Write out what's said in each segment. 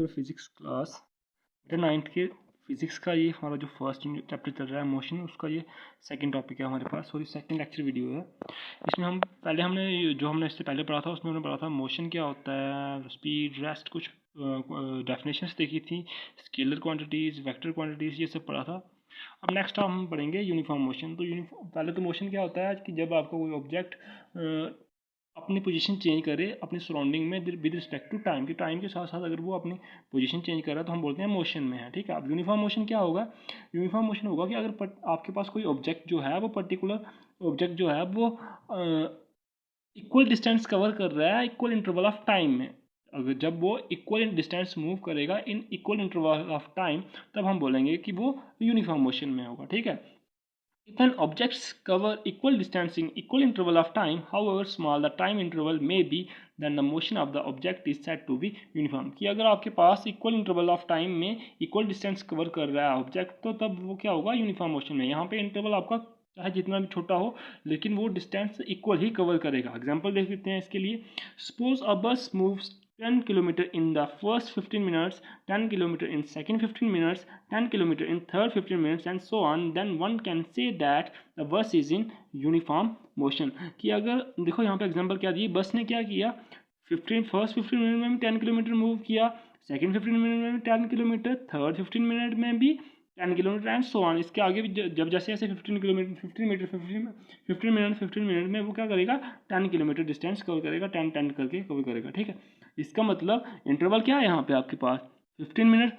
To physics class. बेटा 9th के physics का ये हमारा जो फर्स्ट चैप्टर चल रहा है मोशन, उसका ये सेकंड टॉपिक है हमारे पास, और ये सेकंड लेक्चर वीडियो है। इसमें हमने इससे पहले पढ़ा था, उसमें हमने पढ़ा था मोशन क्या होता है, स्पीड, रेस्ट, कुछ डेफिनेशंस देखी थी, स्केलर क्वांटिटीज़, वेक्टर क्वांटिटीज़, ये सब पढ़ा था। अब नेक्स्ट हम पढ़ेंगे यूनिफॉर्म मोशन। तो पहले तो मोशन क्या होता है कि जब आपका कोई ऑब्जेक्ट अपनी पोजीशन चेंज करे अपनी सराउंडिंग में विद रिस्पेक्ट टू टाइम, कि टाइम के साथ साथ अगर वो अपनी पोजीशन चेंज कर रहा है तो हम बोलते हैं मोशन में है। ठीक है। अब यूनिफॉर्म मोशन क्या होगा? यूनिफॉर्म मोशन होगा कि अगर आपके पास कोई ऑब्जेक्ट जो है वो पर्टिकुलर ऑब्जेक्ट जो है वो इक्वल डिस्टेंस कवर कर रहा है इक्वल इंटरवल ऑफ टाइम में। अगर जब वो इक्वल डिस्टेंस मूव करेगा इन इक्वल इंटरवल ऑफ टाइम, तब हम बोलेंगे कि वो यूनिफॉर्म मोशन में होगा। ठीक है। If an objects cover equal distance in equal interval of time, however small the time interval may be, then the motion of the object is said to be uniform. कि अगर आपके पास equal interval of time में equal distance cover कर रहा है object, तो तब वो क्या होगा? यूनिफॉर्म मोशन में। यहाँ पे इंटरवल आपका चाहे जितना भी छोटा हो, लेकिन वो डिस्टेंस इक्वल ही कवर करेगा। एग्जाम्पल देख लेते हैं इसके लिए। सपोज अ बस moves 10 km in the first 15 minutes, 10 km in second 15 minutes, 10 km in third 15 minutes and so on, then one can say that the bus is in uniform motion. कि अगर देखो यहाँ पे एग्जांपल क्या दी, बस ने क्या किया, फर्स्ट 15 मिनट में भी 10 किलोमीटर मूव किया, सेकंड 15 मिनट में भी 10 किलोमीटर, थर्ड 15 मिनट में भी 10 किलोमीटर एंड सो ऑन। इसके आगे भी जब जैसे जैसे 15 मिनट में वो क्या करेगा? 10 किलोमीटर डिस्टेंस कवर करेगा, 10 करके कवर करेगा। ठीक है। इसका मतलब इंटरवल क्या है यहाँ पे आपके पास? 15 मिनट,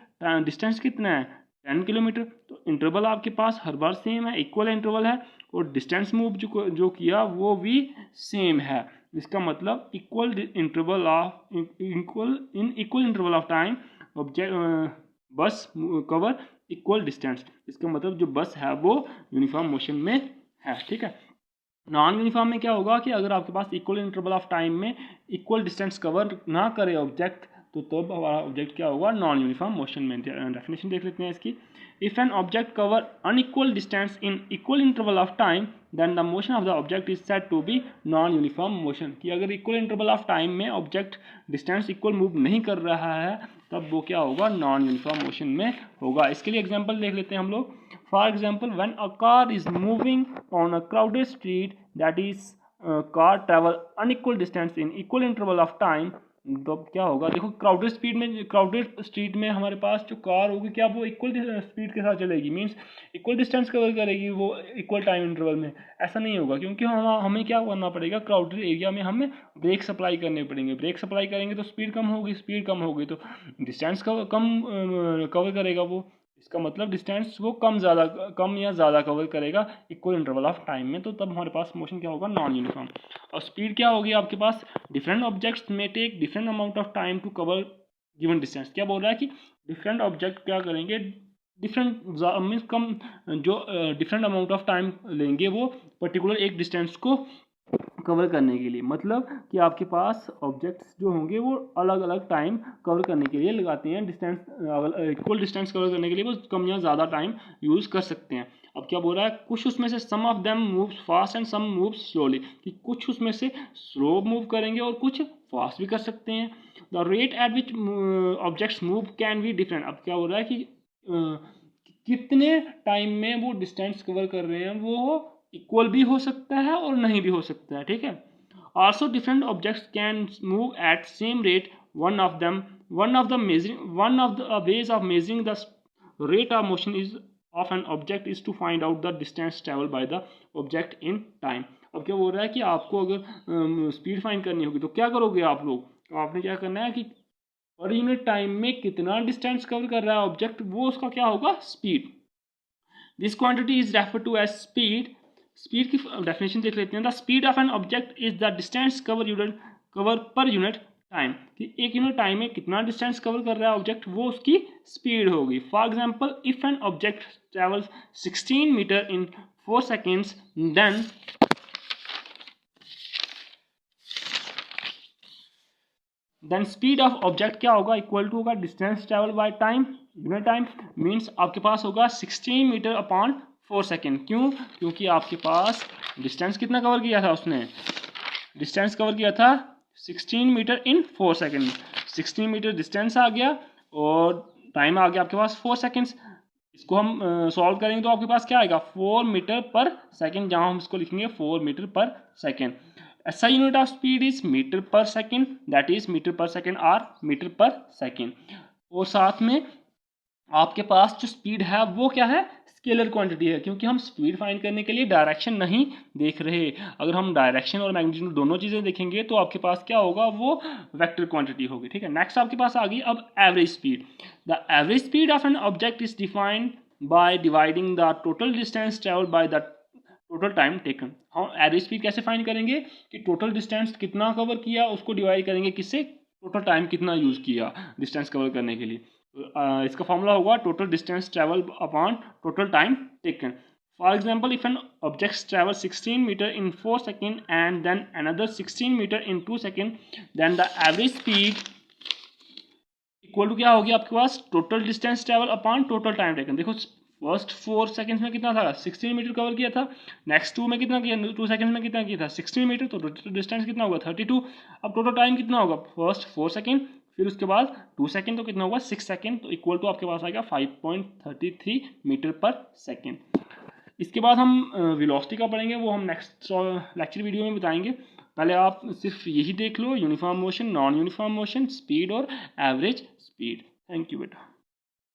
डिस्टेंस कितना है? 10 किलोमीटर। तो इंटरवल आपके पास हर बार सेम है, इक्वल इंटरवल है, और डिस्टेंस मूव जो किया वो भी सेम है। इसका मतलब equal interval of time object बस कवर इक्वल डिस्टेंस। इसका मतलब जो बस है वो यूनिफॉर्म मोशन में है। ठीक है। नॉन यूनिफॉर्म में क्या होगा कि अगर आपके पास इक्वल इंटरवल ऑफ टाइम में इक्वल डिस्टेंस कवर ना करे ऑब्जेक्ट, तो हमारा ऑब्जेक्ट क्या होगा? नॉन यूनिफॉर्म मोशन में। डेफिनेशन देख लेते हैं इसकी। If an object cover unequal distance in equal interval of time, then the motion of the object is said to be non uniform motion. कि अगर इक्वल इंटरवल ऑफ टाइम में object distance equal move नहीं कर रहा है, तब वो क्या होगा? नॉन यूनिफॉर्म मोशन में होगा। इसके लिए एग्जाम्पल देख लेते हैं हम लोग। For example, when a car is moving on a crowded street, that is, car travel unequal distance in equal interval of time, तो क्या होगा? देखो क्राउडेड स्ट्रीट में हमारे पास जो कार होगी, क्या वो इक्वल स्पीड के साथ चलेगी? मींस इक्वल डिस्टेंस कवर करेगी वो इक्वल टाइम इंटरवल में? ऐसा नहीं होगा, क्योंकि हमें क्या करना पड़ेगा? क्राउडेड एरिया में हमें ब्रेक सप्लाई करने पड़ेंगे। ब्रेक सप्लाई करेंगे तो स्पीड कम होगी, स्पीड कम होगी तो डिस्टेंस कम कवर करेगा वो। इसका मतलब डिस्टेंस वो कम या ज़्यादा कवर करेगा इक्वल इंटरवल ऑफ टाइम में। तो तब हमारे पास मोशन क्या होगा? Non uniform. और स्पीड क्या होगी आपके पास? डिफरेंट ऑब्जेक्ट्स में take different amount of time to cover given distance. क्या बोल रहा है कि डिफरेंट ऑब्जेक्ट क्या करेंगे? डिफरेंट मीन्स कम जो डिफरेंट अमाउंट ऑफ टाइम लेंगे वो पर्टिकुलर एक डिस्टेंस को कवर करने के लिए। मतलब कि आपके पास ऑब्जेक्ट्स जो होंगे वो अलग अलग टाइम कवर करने के लिए लगाते हैं। डिस्टेंस इक्वल डिस्टेंस कवर करने के लिए वो कम या ज़्यादा टाइम यूज़ कर सकते हैं। अब क्या बोल रहा है? कुछ उसमें से some of them moves fast and some moves slowly, कि कुछ उसमें से स्लो मूव करेंगे और कुछ फास्ट भी कर सकते हैं। The rate at which objects move can be different. अब क्या बोल रहा है कि कितने टाइम में वो डिस्टेंस कवर कर रहे हैं वो इक्वल भी हो सकता है और नहीं भी हो सकता है। ठीक है। Also different objects can move at same rate. One of the ways of measuring the rate of motion is of an object is to find out the distance traveled by the object in time. अब क्या बोल रहा है कि आपको अगर speed find करनी होगी तो क्या करोगे आप लोग? तो आपने क्या करना है कि पर यूनिट टाइम में कितना डिस्टेंस कवर कर रहा है ऑब्जेक्ट, वो उसका क्या होगा? Speed. This quantity is refer to as speed. Speed की डेफिनेशन देख लेते हैं। The speed of an object is the distance cover per unit time. कि एक यूनिट टाइम में कितना डिस्टेंस कवर कर रहा है ऑब्जेक्ट, वो उसकी स्पीड होगी। For example, if an object travels 16 metre in 4 seconds, then speed of object क्या होगा? इक्वल टू होगा distance travel by time, unit time. Means आपके पास होगा 16 मीटर अपॉन 4 सेकेंड। क्यों? क्योंकि आपके पास डिस्टेंस कितना कवर किया था उसने? डिस्टेंस कवर किया था 16 metre in 4 second. 16 metre distance आ गया और टाइम आ गया आपके पास 4 सेकेंड्स। इसको हम सॉल्व करेंगे तो आपके पास क्या आएगा 4 मीटर पर सेकेंड, जहाँ हम इसको लिखेंगे 4 मीटर पर सेकेंड। ऐसा unit of speed is metre per second, that is metre per second or metre per second. और साथ में आपके पास जो स्पीड है वो क्या है, स्केलर क्वांटिटी है, क्योंकि हम स्पीड फाइंड करने के लिए डायरेक्शन नहीं देख रहे। अगर हम डायरेक्शन और मैग्नीट्यूड दोनों चीज़ें देखेंगे तो आपके पास क्या होगा, वो वेक्टर क्वांटिटी होगी। ठीक है, नेक्स्ट आपके पास आ गई अब average speed. The average speed of an object is defined by dividing the total distance travelled by the total time taken. हम एवरेज स्पीड कैसे फाइंड करेंगे कि टोटल डिस्टेंस कितना कवर किया उसको डिवाइड करेंगे किससे, टोटल टाइम कितना यूज़ किया डिस्टेंस कवर करने के लिए। इसका फॉर्मूला होगा total distance travel upon total time taken. For example, if an object travel 16 metre in 4 second and then another 16 metre in 2 second, then the average speed equal to क्या होगी आपके पास, total distance travel upon total time taken. देखो first 4 seconds में कितना था, 16 metre cover किया था। नेक्स्ट 2 में कितना किया, 2 सेकेंड्स में कितना किया था, 16 मीटर। तो टोटल डिस्टेंस कितना होगा 32। अब टोटल टाइम कितना होगा, फर्स्ट 4 सेकेंड, फिर उसके बाद 2 सेकेंड, तो कितना होगा 6 सेकेंड। तो इक्वल टू आपके पास आएगा 5.33 मीटर पर सेकेंड। इसके बाद हम वेलोसिटी का पढ़ेंगे, वो हम नेक्स्ट लेक्चर वीडियो में बताएंगे। पहले आप सिर्फ यही देख लो, uniform motion, non uniform motion, speed और एवरेज स्पीड। थैंक यू बेटा।